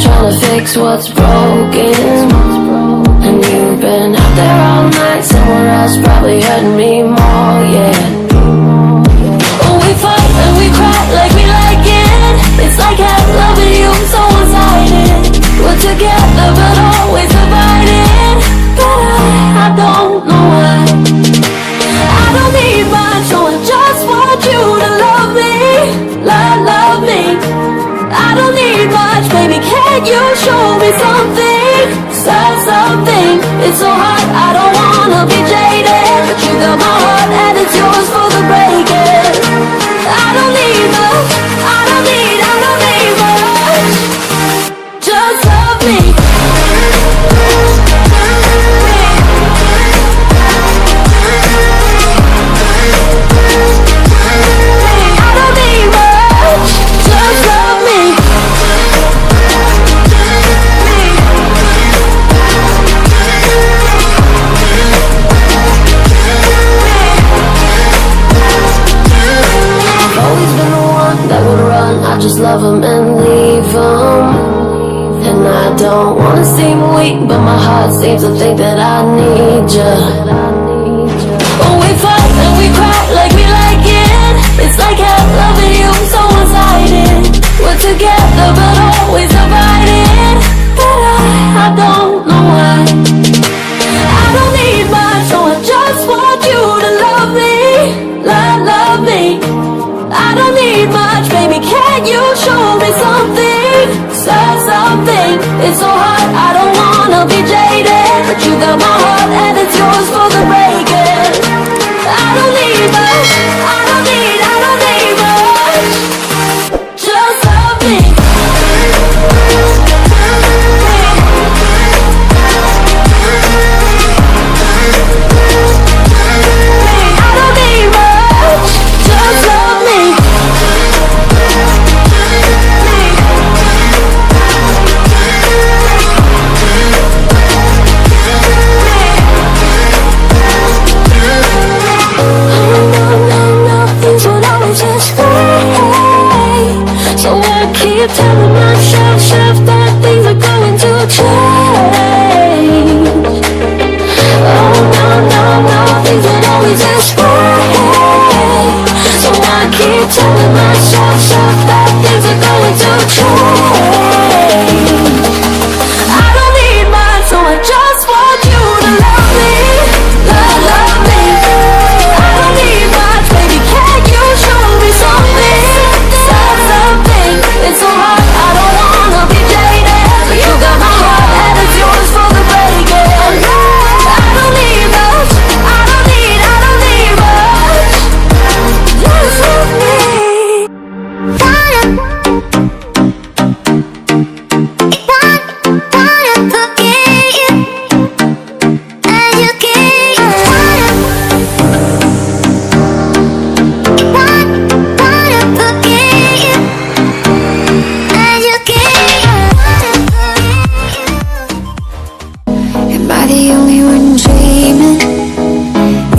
Trying to fix what's broken, and you've been out there all night. Someone else probably hurting me more, yeah. But we fight and we cry like we like it. It's like half loving you, so one-sided. We're together but always divided. But I don't know why. I don't need much, so I just want you to love me, love me. I don't need much, baby, can you show me something, something? It's so hard, I don't wanna be jaded, but you got my heart and it's yours for the breaking. I don't need much, I don't need much, just love me. I don't need much, just love me. I just love him and leave him. And I don't wanna seem weak, but my heart seems to think that I need ya. But we fight and we cry like we like it. It's like half loving you, so one-sided. We're together but always divided. But I don't know why. I don't need much, so I just want you to love me, love me. I don't need much, baby, can you show me something, something? It's so hard, I don't wanna be jaded, but you got my heart and it's yours for the breaking. I don't need much, I don't need much, just love me. I don't need much, just love me. So I keep telling myself that things are going to change. Oh no, things will always this way. So I keep telling myself that things are going to change. I don't need much, so I just want you to love me, love me. I don't need much, baby, can you show me something, something? It's so hard, I don't wanna be jaded, but you got my heart and it's yours for the breaking. I don't need much, I don't need much, just love me. Am I the only one dreaming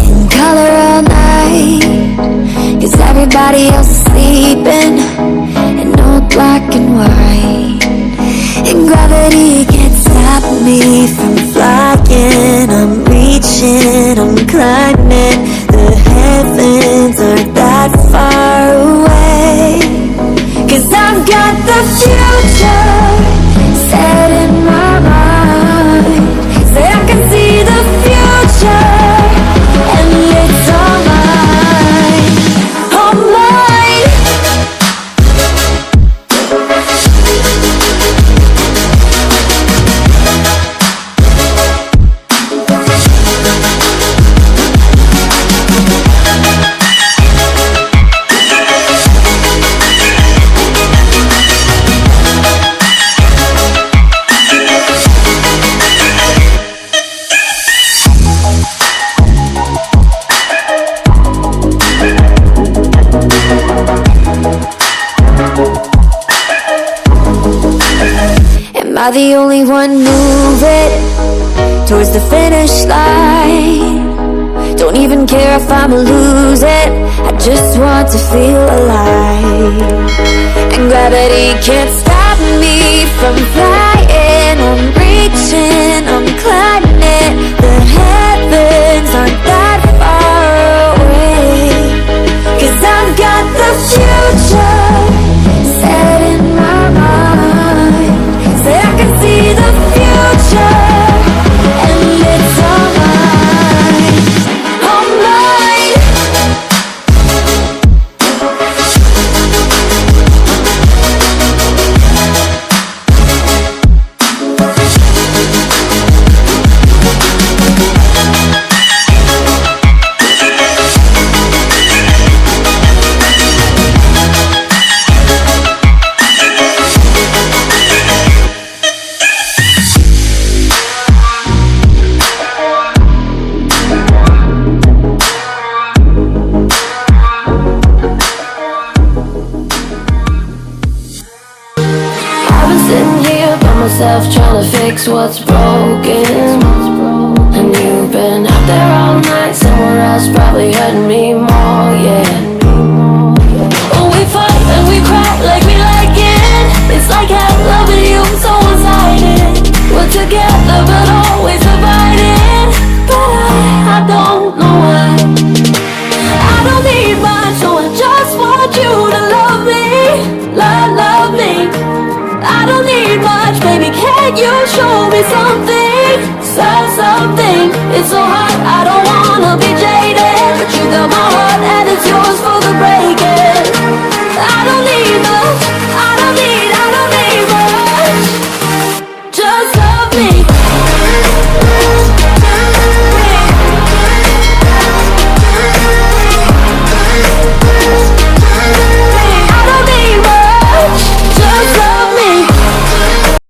in color all night? 'Cause everybody else is sleeping in all black and white. And gravity can't stop me from flying. I'm reaching, I'm climbing. The heavens aren't that far away. 'Cause I've got the future set in my mind. Say I can see the future and it's all mine, all mine. Am I the only one moving towards the finish line? Don't even care if I'ma lose it, I just want to feel alive. And gravity can't stop me from flying. I'm reaching, I'm climbing it. The heavens aren't that far away. 'Cause I've got the future set in my mind. Say I can see the future, and it's all mine, all mine. Sitting here by myself trying to fix what's broken. And you've been out there all night, somewhere else probably hurting me more, yeah. Oh, we fight and we cry like we like it. It's like how love